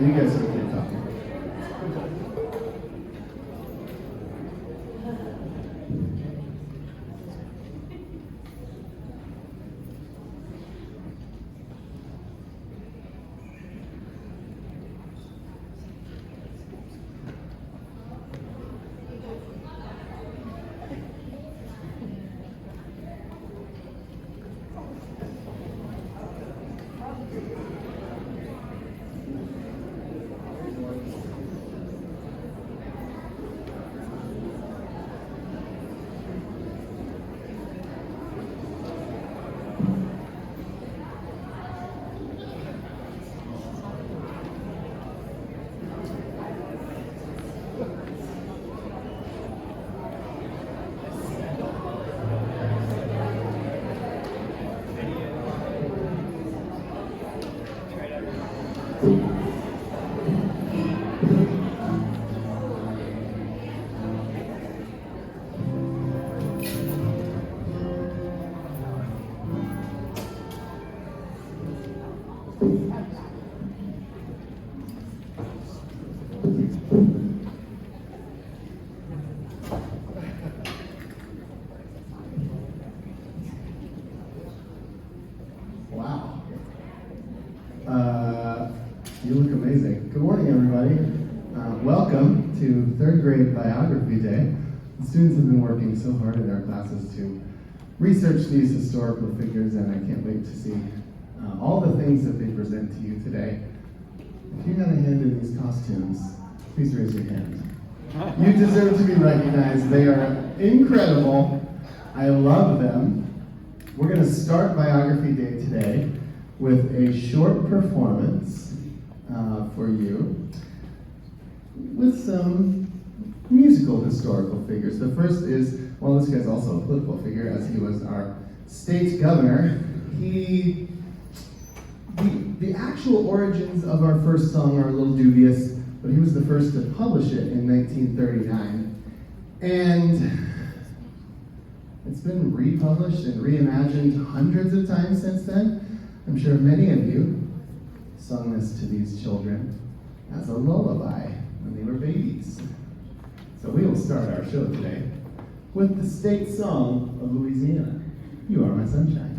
you guys are keep talking. Wow. You look amazing. Good morning, everybody. Welcome to third grade Biography Day. The students have been working so hard in their classes to research these historical figures, and I can't wait to see all the things that they present to you today. If you had a hand in these costumes, please raise your hand. You deserve to be recognized. They are incredible. I love them. We're going to start Biography Day today with a short performance for you with some musical historical figures. The first is, well, this guy's also a political figure, as he was our state governor. The actual origins of our first song are a little dubious, but he was the first to publish it in 1939. And it's been republished and reimagined hundreds of times since then. I'm sure many of you sung this to these children as a lullaby when they were babies. So we will start our show today with the state song of Louisiana, You Are My Sunshine.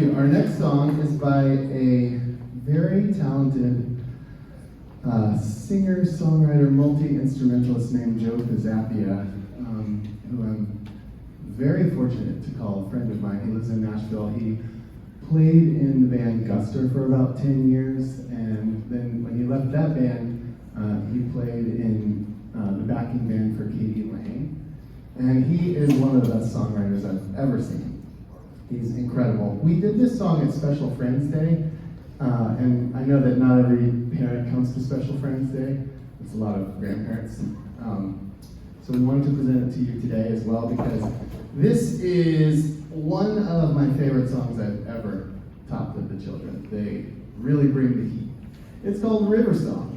you. Our next song is by a very talented singer, songwriter, multi-instrumentalist named Joe Pisapia, who I'm very fortunate to call a friend of mine. He lives in Nashville. He played in the band Guster for about 10 years, and then when he left that band, he played in the backing band for Katie Lang. And he is one of the best songwriters I've ever seen. He's incredible. We did this song at Special Friends Day, and I know that not every parent comes to Special Friends Day. It's a lot of grandparents. So we wanted to present it to you today as well, because this is one of my favorite songs I've ever taught with the children. They really bring the heat. It's called River Song.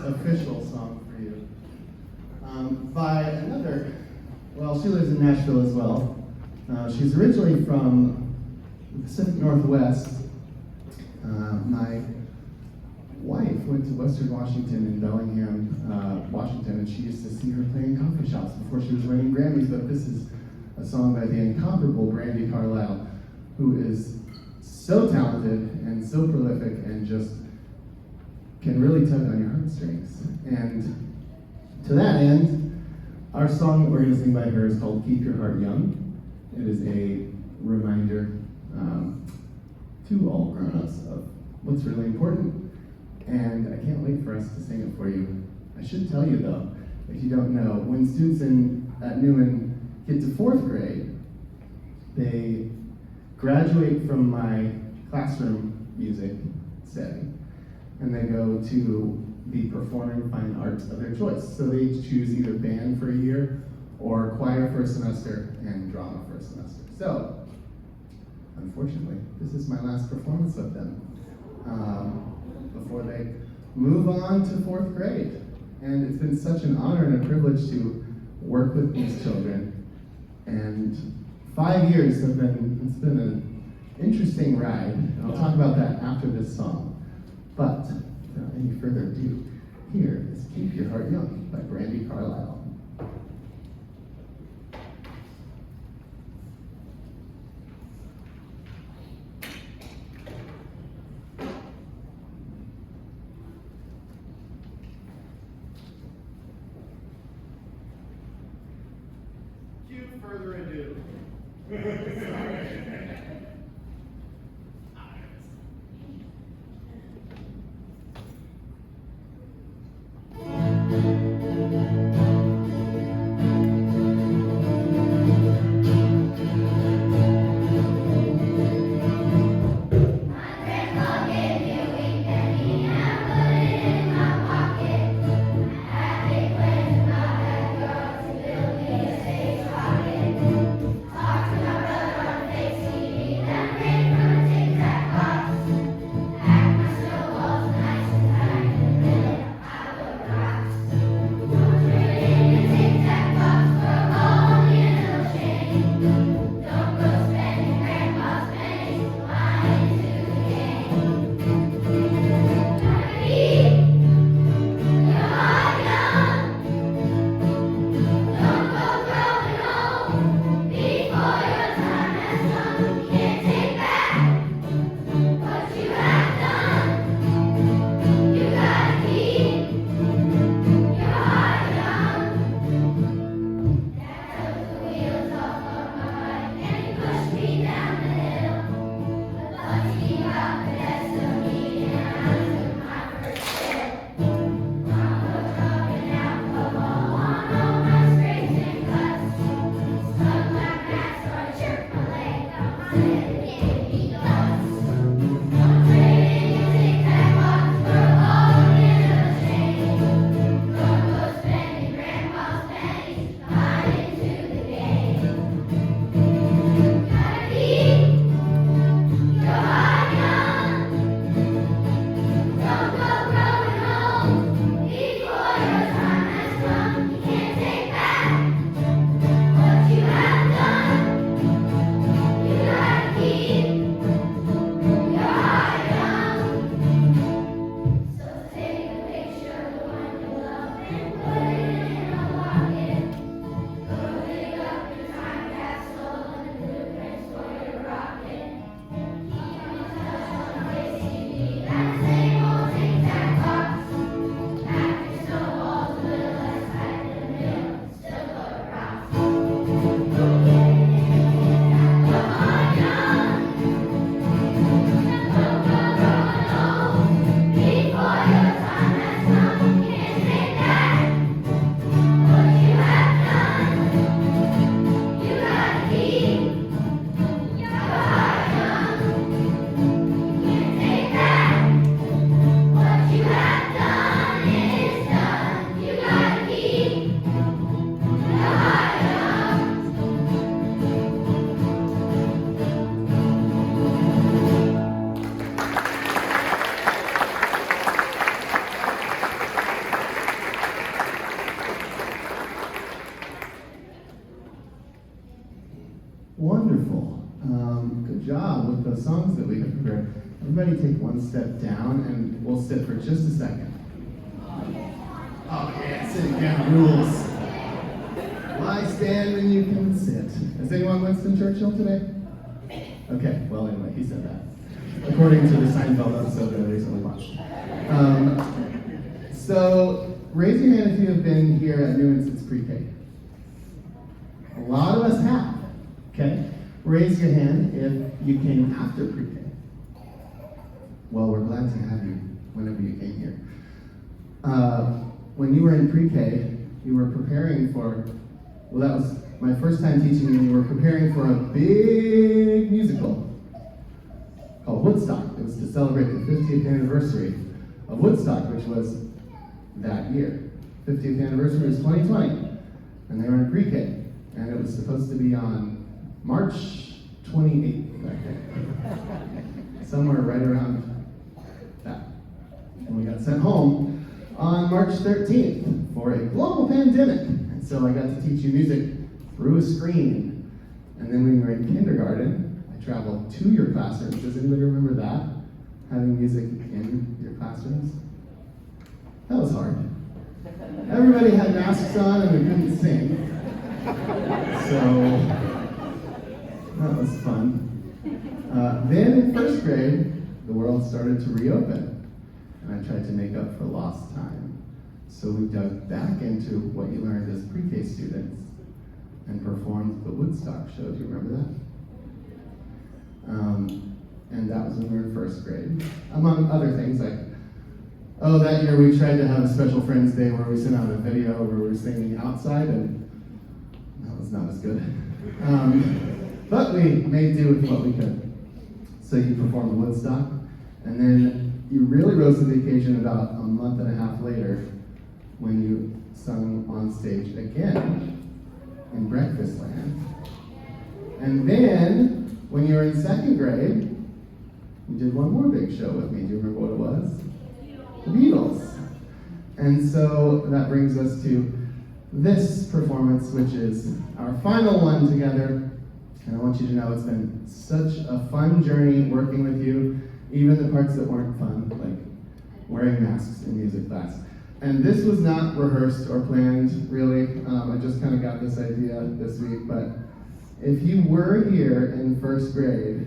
Official song for you by another, well, she lives in Nashville as well. She's originally from the Pacific Northwest. My wife went to Western Washington in Bellingham, Washington, and she used to see her playing coffee shops before she was winning Grammys. But this is a song by the incomparable Brandi Carlile, who is so talented and so prolific and just can really tug on your heartstrings. And to that end, our song that we're going to sing by her is called Keep Your Heart Young. It is a reminder to all grown-ups of what's really important, and I can't wait for us to sing it for you I should tell you though, if you don't know, when students at Newman get to 4th grade, they graduate from my classroom music setting, and they go to the performing fine arts of their choice. So they choose either band for a year, or choir for a semester, and drama for a semester. So, unfortunately, this is my last performance of them before they move on to 4th grade. And it's been such an honor and a privilege to work with these children. And 5 years it's been an interesting ride. And I'll talk about that after this song. But without any further ado, here is Keep Your Heart Young by Brandi Carlile. Further ado. Wonderful. Good job with the songs that we have prepared. Everybody take one step down and we'll sit for just a second. Oh yeah, sitting down rules. Why stand when you can sit? Is anyone Winston Churchill today? Okay, well anyway, he said that. According to the Seinfeld episode that I recently watched. So, raise your hand if you have been here at Newman since pre-K. A lot of us have, okay? Raise your hand if you came after pre-K. Well, we're glad to have you whenever you came here. when you were in pre-K, you were preparing for, well, that was my first time teaching you, and you were preparing for a big musical called Woodstock. It was to celebrate the 50th anniversary of Woodstock, which was that year. 50th anniversary was 2020, and they were in pre-K, and it was supposed to be on March 28th, I think. Somewhere right around that. And we got sent home on March 13th for a global pandemic. And so I got to teach you music through a screen. And then when you were in kindergarten, I traveled to your classrooms. Does anybody remember that? Having music in your classrooms? That was hard. Everybody had masks on and we couldn't sing. So that was fun. Then in first grade, the world started to reopen, and I tried to make up for lost time. So we dug back into what you learned as pre-K students and performed the Woodstock show. Do you remember that? And that was when we were in first grade. Among other things, like, that year we tried to have a special Friends Day where we sent out a video where we were singing outside, and that was not as good. But we made do with what we could. So you performed Woodstock, and then you really rose to the occasion about a month and a half later when you sung on stage again in Breakfast Land. And then, when you were in second grade, you did one more big show with me. Do you remember what it was? The Beatles. And so that brings us to this performance, which is our final one together. And I want you to know it's been such a fun journey working with you, even the parts that weren't fun, like wearing masks in music class. And this was not rehearsed or planned, really. I just kind of got this idea this week, but if you were here in first grade,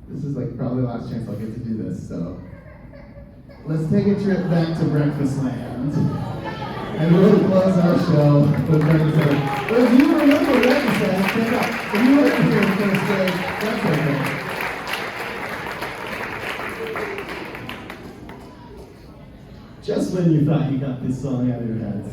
this is like probably the last chance I'll get to do this, so let's take a trip back to Breakfast Land. And we'll close our show with Brandi saying, well, if you remember Breakfast Land, check out. If you weren't here in first grade, that's okay. Just when you thought you got this song out of your heads.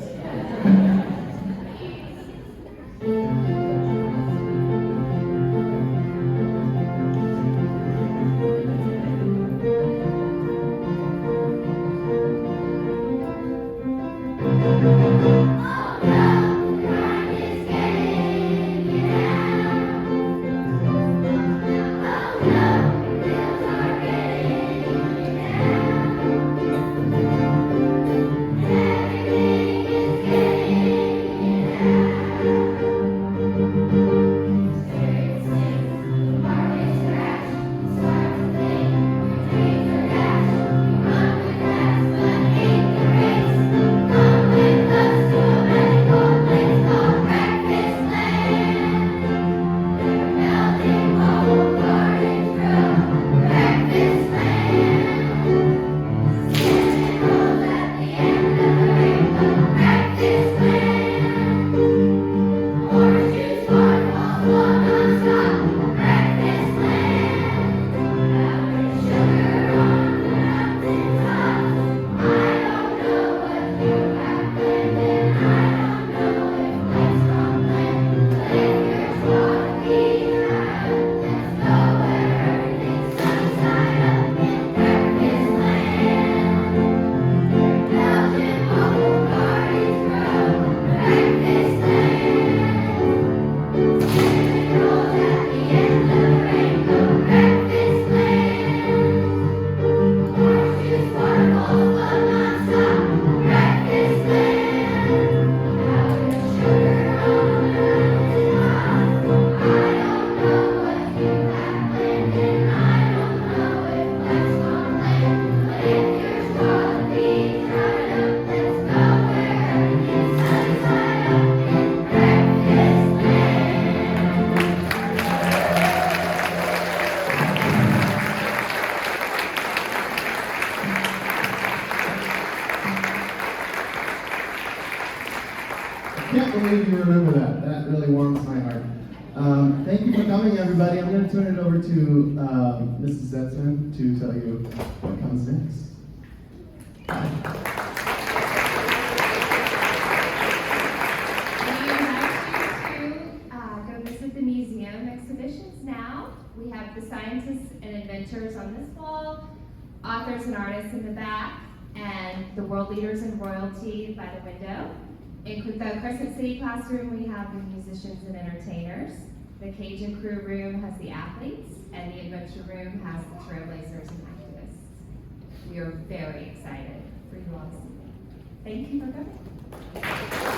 Can't believe you remember that. That really warms my heart. Thank you for coming, everybody. I'm going to turn it over to Mrs. Zetzman to tell you what comes next. pictures on this wall, authors and artists in the back, and the world leaders in royalty by the window. In the Crescent City classroom, we have the musicians and entertainers. The Cajun Crew room has the athletes, and the Adventure room has the trailblazers and activists. We are very excited for you all to see. Thank you for coming.